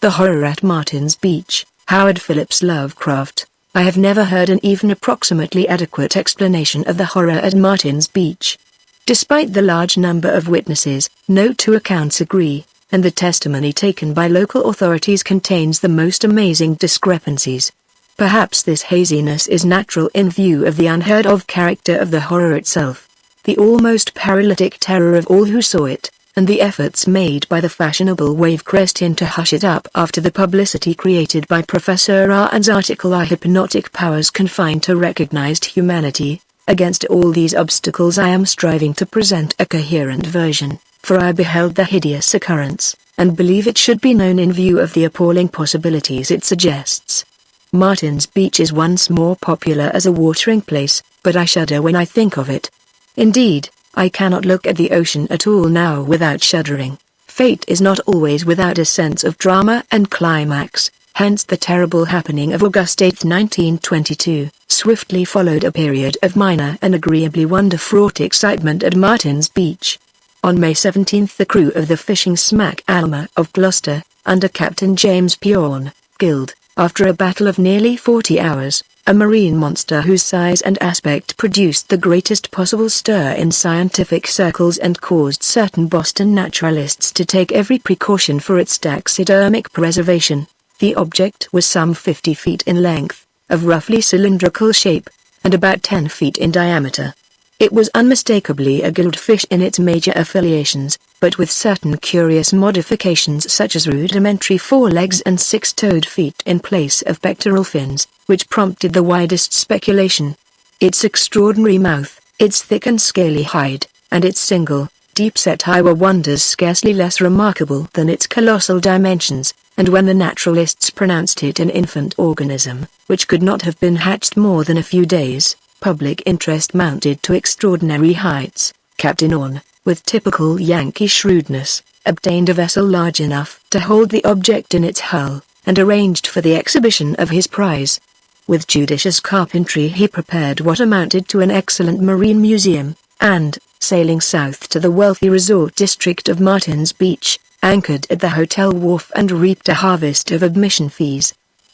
The Horror at Martin's Beach, Howard Phillips. Lovecraft. I have never heard an even approximately adequate explanation of the horror at Martin's Beach. Despite the large number of witnesses, no two accounts agree, and the testimony taken by local authorities contains the most amazing discrepancies. Perhaps this haziness is natural in view of the unheard-of character of the horror itself, the almost paralytic terror of all who saw it, and the efforts made by the fashionable Wavecrest Inn to hush it up after the publicity created by Professor Rahn's article "Are Hypnotic Powers Confined to Recognized Humanity?" Against all these obstacles I am striving to present a coherent version, for I beheld the hideous occurrence, and believe it should be known in view of the appalling possibilities it suggests. Martin's Beach is once more popular as a watering place, but I shudder when I think of it. Indeed, I cannot look at the ocean at all now without shuddering. Fate is not always without a sense of drama and climax, hence the terrible happening of August 8, 1922, swiftly followed a period of minor and agreeably wonder-fraught excitement at Martin's Beach. On May 17 the crew of the fishing smack Alma of Gloucester, under Captain James Purn, killed, after a battle of nearly 40 hours, a marine monster whose size and aspect produced the greatest possible stir in scientific circles and caused certain Boston naturalists to take every precaution for its taxidermic preservation. The object was some 50 feet in length, of roughly cylindrical shape, and about 10 feet in diameter. It was unmistakably a goldfish in its major affiliations, but with certain curious modifications such as rudimentary forelegs and 6-toed feet in place of pectoral fins, which prompted the widest speculation. Its extraordinary mouth, its thick and scaly hide, and its single, deep-set eye were wonders scarcely less remarkable than its colossal dimensions, and when the naturalists pronounced it an infant organism, which could not have been hatched more than a few days, public interest mounted to extraordinary heights. Captain Orne, with typical Yankee shrewdness, obtained a vessel large enough to hold the object in its hull, and arranged for the exhibition of his prize. With judicious carpentry he prepared what amounted to an excellent marine museum, and, sailing south to the wealthy resort district of Martin's Beach, anchored at the hotel wharf and reaped a harvest of admission fees.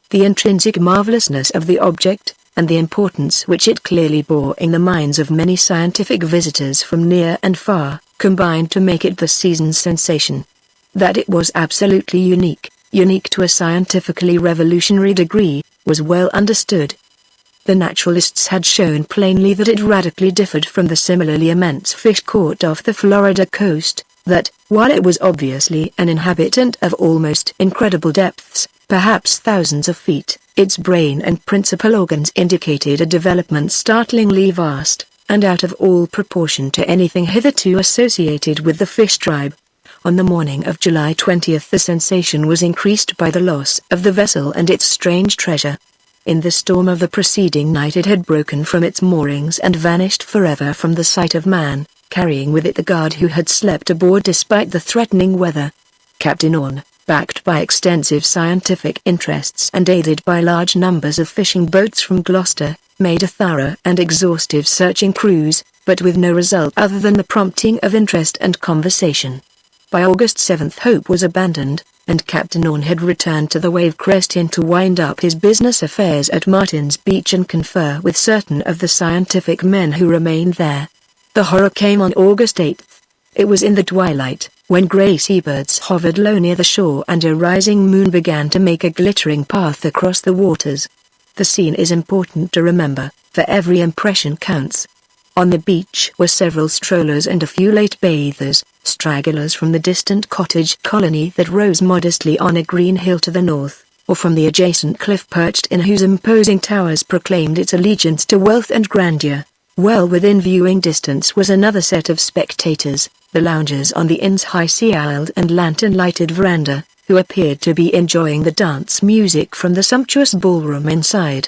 The intrinsic marvelousness of the object, and the importance which it clearly bore in the minds of many scientific visitors from near and far, combined to make it the season's sensation. That it was absolutely unique to a scientifically revolutionary degree, was well understood. The naturalists had shown plainly that it radically differed from the similarly immense fish caught off the Florida coast, that, while it was obviously an inhabitant of almost incredible depths, perhaps thousands of feet, its brain and principal organs indicated a development startlingly vast, and out of all proportion to anything hitherto associated with the fish tribe. On the morning of July 20 the sensation was increased by the loss of the vessel and its strange treasure. In the storm of the preceding night it had broken from its moorings and vanished forever from the sight of man, carrying with it the guard who had slept aboard despite the threatening weather. Captain Orne, backed by extensive scientific interests and aided by large numbers of fishing boats from Gloucester, made a thorough and exhaustive searching cruise, but with no result other than the prompting of interest and conversation. By August 7 hope was abandoned, and Captain Orne had returned to the Wavecrest Inn to wind up his business affairs at Martin's Beach and confer with certain of the scientific men who remained there. The horror came on August 8. It was in the twilight, when grey seabirds hovered low near the shore and a rising moon began to make a glittering path across the waters. The scene is important to remember, for every impression counts. On the beach were several strollers and a few late bathers, stragglers from the distant cottage colony that rose modestly on a green hill to the north, or from the adjacent cliff perched in whose imposing towers proclaimed its allegiance to wealth and grandeur. Well within viewing distance was another set of spectators, the loungers on the inn's high sea-isled and lantern-lighted veranda, who appeared to be enjoying the dance music from the sumptuous ballroom inside.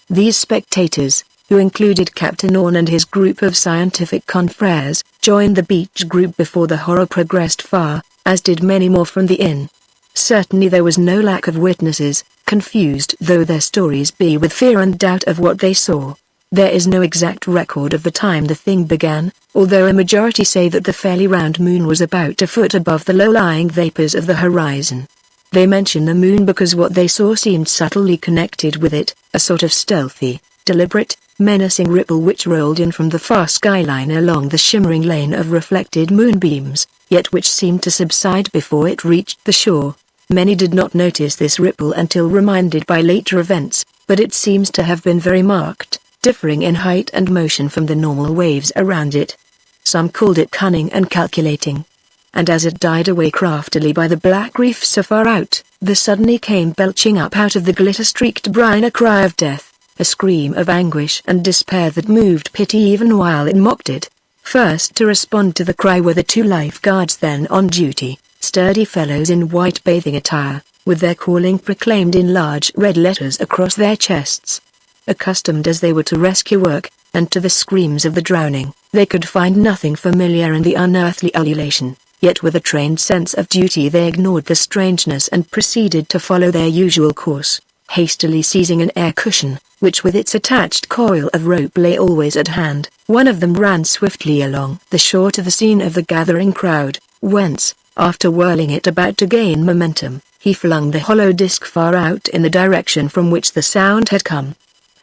These spectators, who included Captain Orne and his group of scientific confreres, joined the beach group before the horror progressed far, as did many more from the inn. Certainly there was no lack of witnesses, confused though their stories be with fear and doubt of what they saw. There is no exact record of the time the thing began, although a majority say that the fairly round moon was about a foot above the low-lying vapors of the horizon. They mention the moon because what they saw seemed subtly connected with it, a sort of stealthy, deliberate, menacing ripple which rolled in from the far skyline along the shimmering lane of reflected moonbeams, yet which seemed to subside before it reached the shore. Many did not notice this ripple until reminded by later events, but it seems to have been very marked, differing in height and motion from the normal waves around it. Some called it cunning and calculating. And as it died away craftily by the black reef so far out, there suddenly came belching up out of the glitter-streaked brine a cry of death, a scream of anguish and despair that moved pity even while it mocked it. First to respond to the cry were the two lifeguards then on duty, sturdy fellows in white bathing attire, with their calling proclaimed in large red letters across their chests. Accustomed as they were to rescue work, and to the screams of the drowning, they could find nothing familiar in the unearthly ululation. Yet with a trained sense of duty they ignored the strangeness and proceeded to follow their usual course, hastily seizing an air cushion, which with its attached coil of rope lay always at hand. One of them ran swiftly along the shore to the scene of the gathering crowd, whence, after whirling it about to gain momentum, he flung the hollow disc far out in the direction from which the sound had come.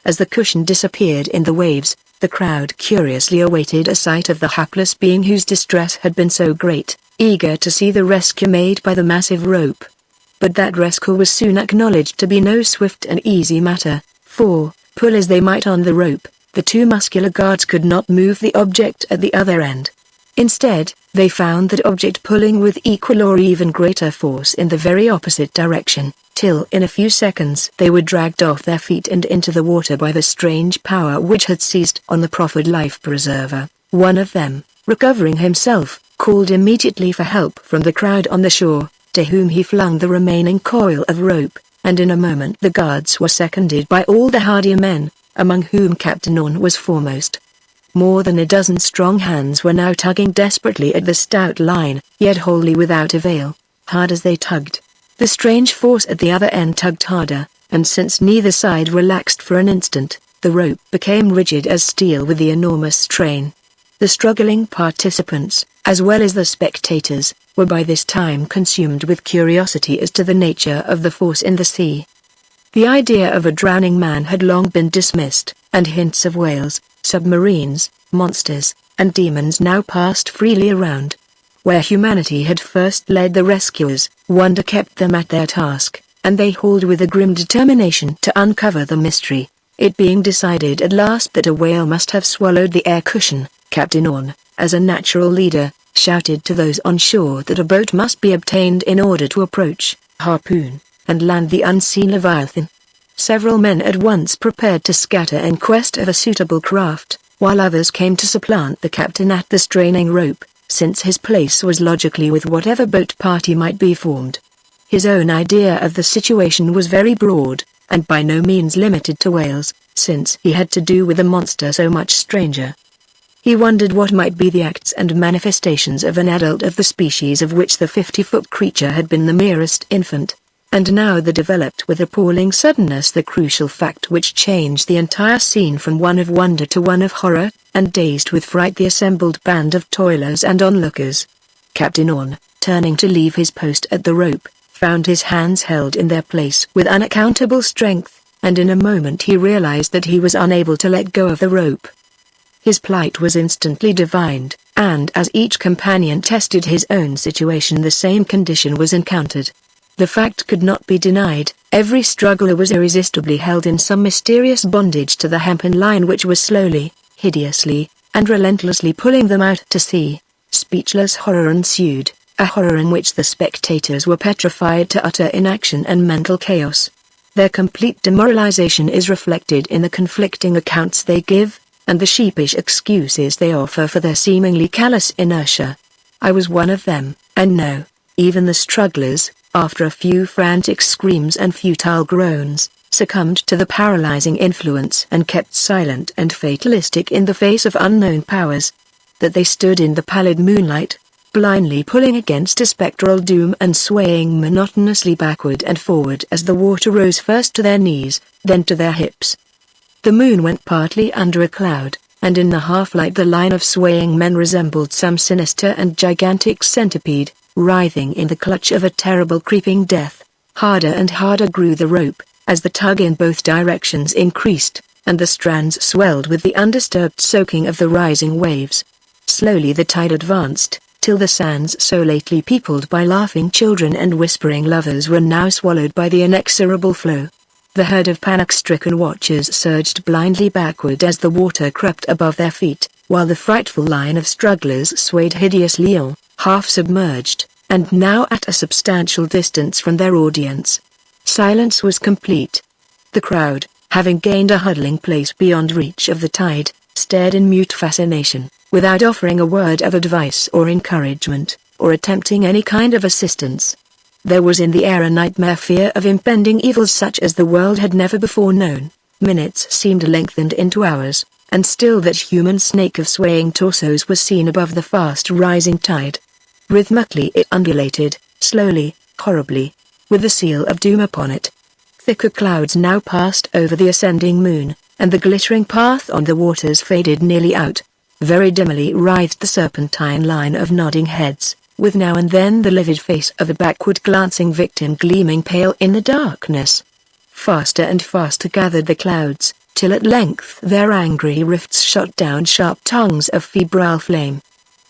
As the cushion disappeared in the waves, the crowd curiously awaited a sight of the hapless being whose distress had been so great, eager to see the rescue made by the massive rope. But that rescue was soon acknowledged to be no swift and easy matter, for, pull as they might on the rope, the two muscular guards could not move the object at the other end. Instead, they found that object pulling with equal or even greater force in the very opposite direction, till in a few seconds they were dragged off their feet and into the water by the strange power which had seized on the proffered life-preserver. One of them, recovering himself, called immediately for help from the crowd on the shore, to whom he flung the remaining coil of rope, and in a moment the guards were seconded by all the hardier men, among whom Captain Orne was foremost. More than a dozen strong hands were now tugging desperately at the stout line, yet wholly without avail. Hard as they tugged, the strange force at the other end tugged harder, and since neither side relaxed for an instant, the rope became rigid as steel with the enormous strain. The struggling participants, as well as the spectators, were by this time consumed with curiosity as to the nature of the force in the sea. The idea of a drowning man had long been dismissed, and hints of whales, submarines, monsters, and demons now passed freely around. Where humanity had first led the rescuers, wonder kept them at their task, and they hauled with a grim determination to uncover the mystery. It being decided at last that a whale must have swallowed the air cushion, Captain Orne, as a natural leader, shouted to those on shore that a boat must be obtained in order to approach, harpoon, and land the unseen Leviathan. Several men at once prepared to scatter in quest of a suitable craft, while others came to supplant the captain at the straining rope, since his place was logically with whatever boat party might be formed. His own idea of the situation was very broad, and by no means limited to whales, since he had to do with a monster so much stranger. He wondered what might be the acts and manifestations of an adult of the species of which the 50-foot creature had been the merest infant. And now there developed with appalling suddenness the crucial fact which changed the entire scene from one of wonder to one of horror, and dazed with fright the assembled band of toilers and onlookers. Captain Orne, turning to leave his post at the rope, found his hands held in their place with unaccountable strength, and in a moment he realized that he was unable to let go of the rope. His plight was instantly divined, and as each companion tested his own situation the same condition was encountered. The fact could not be denied, every struggler was irresistibly held in some mysterious bondage to the hempen line which was slowly, hideously, and relentlessly pulling them out to sea. Speechless horror ensued, a horror in which the spectators were petrified to utter inaction and mental chaos. Their complete demoralization is reflected in the conflicting accounts they give, and the sheepish excuses they offer for their seemingly callous inertia. I was one of them, and no, even the strugglers, after a few frantic screams and futile groans, succumbed to the paralyzing influence and kept silent and fatalistic in the face of unknown powers. That they stood in the pallid moonlight, blindly pulling against a spectral doom and swaying monotonously backward and forward as the water rose first to their knees, then to their hips. The moon went partly under a cloud, and in the half-light the line of swaying men resembled some sinister and gigantic centipede, writhing in the clutch of a terrible creeping death. Harder and harder grew the rope, as the tug in both directions increased, and the strands swelled with the undisturbed soaking of the rising waves. Slowly the tide advanced, till the sands so lately peopled by laughing children and whispering lovers were now swallowed by the inexorable flow. The herd of panic-stricken watchers surged blindly backward as the water crept above their feet, while the frightful line of strugglers swayed hideously on, half submerged, and now at a substantial distance from their audience. Silence was complete. The crowd, having gained a huddling place beyond reach of the tide, stared in mute fascination, without offering a word of advice or encouragement, or attempting any kind of assistance. There was in the air a nightmare fear of impending evils such as the world had never before known. Minutes seemed lengthened into hours, and still that human snake of swaying torsos was seen above the fast-rising tide. Rhythmically it undulated, slowly, horribly, with the seal of doom upon it. Thicker clouds now passed over the ascending moon, and the glittering path on the waters faded nearly out. Very dimly writhed the serpentine line of nodding heads, with now and then the livid face of a backward-glancing victim gleaming pale in the darkness. Faster and faster gathered the clouds, till at length their angry rifts shot down sharp tongues of febrile flame.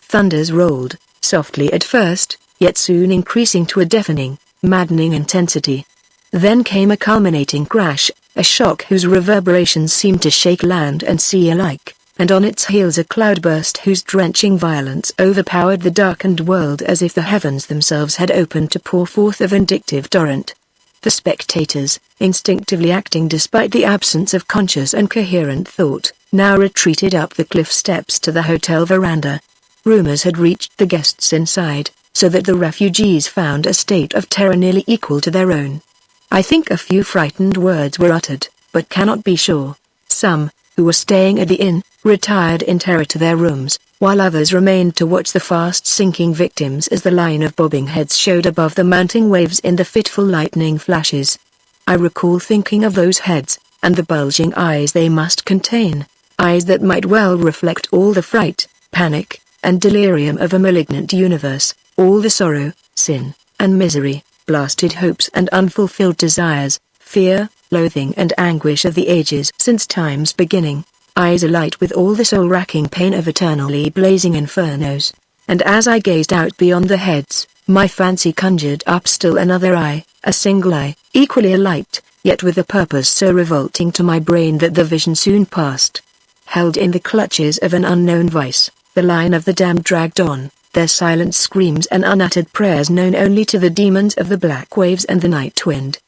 Thunders rolled, softly at first, yet soon increasing to a deafening, maddening intensity. Then came a culminating crash, a shock whose reverberations seemed to shake land and sea alike, and on its heels a cloudburst whose drenching violence overpowered the darkened world as if the heavens themselves had opened to pour forth a vindictive torrent. The spectators, instinctively acting despite the absence of conscious and coherent thought, now retreated up the cliff steps to the hotel veranda. Rumors had reached the guests inside, so that the refugees found a state of terror nearly equal to their own. I think a few frightened words were uttered, but cannot be sure. Some, who were staying at the inn, retired in terror to their rooms, while others remained to watch the fast-sinking victims as the line of bobbing heads showed above the mounting waves in the fitful lightning flashes. I recall thinking of those heads, and the bulging eyes they must contain, eyes that might well reflect all the fright, panic, and delirium of a malignant universe, all the sorrow, sin, and misery, blasted hopes and unfulfilled desires, fear, loathing and anguish of the ages since time's beginning, eyes alight with all the soul-racking pain of eternally blazing infernos. And as I gazed out beyond the heads, my fancy conjured up still another eye, a single eye, equally alight, yet with a purpose so revolting to my brain that the vision soon passed. Held in the clutches of an unknown vice, the line of the damned dragged on, their silent screams and unuttered prayers known only to the demons of the black waves and the night wind.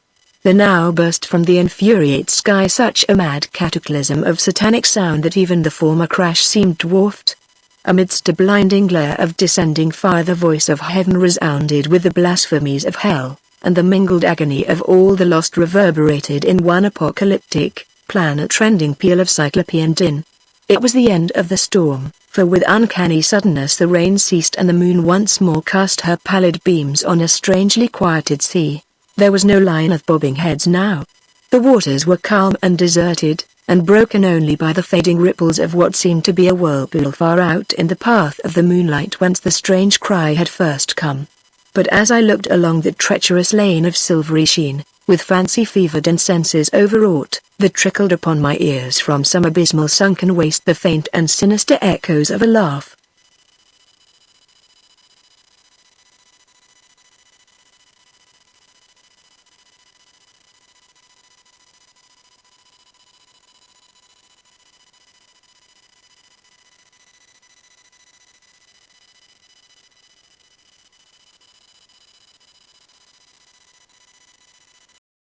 There now burst from the infuriate sky such a mad cataclysm of satanic sound that even the former crash seemed dwarfed. Amidst a blinding glare of descending fire the voice of heaven resounded with the blasphemies of hell, and the mingled agony of all the lost reverberated in one apocalyptic, planet-rending peal of cyclopean din. It was the end of the storm, for with uncanny suddenness the rain ceased and the moon once more cast her pallid beams on a strangely quieted sea. There was no line of bobbing heads now. The waters were calm and deserted, and broken only by the fading ripples of what seemed to be a whirlpool far out in the path of the moonlight whence the strange cry had first come. But as I looked along the treacherous lane of silvery sheen, with fancy fevered and senses overwrought, there trickled upon my ears from some abysmal sunken waste the faint and sinister echoes of a laugh,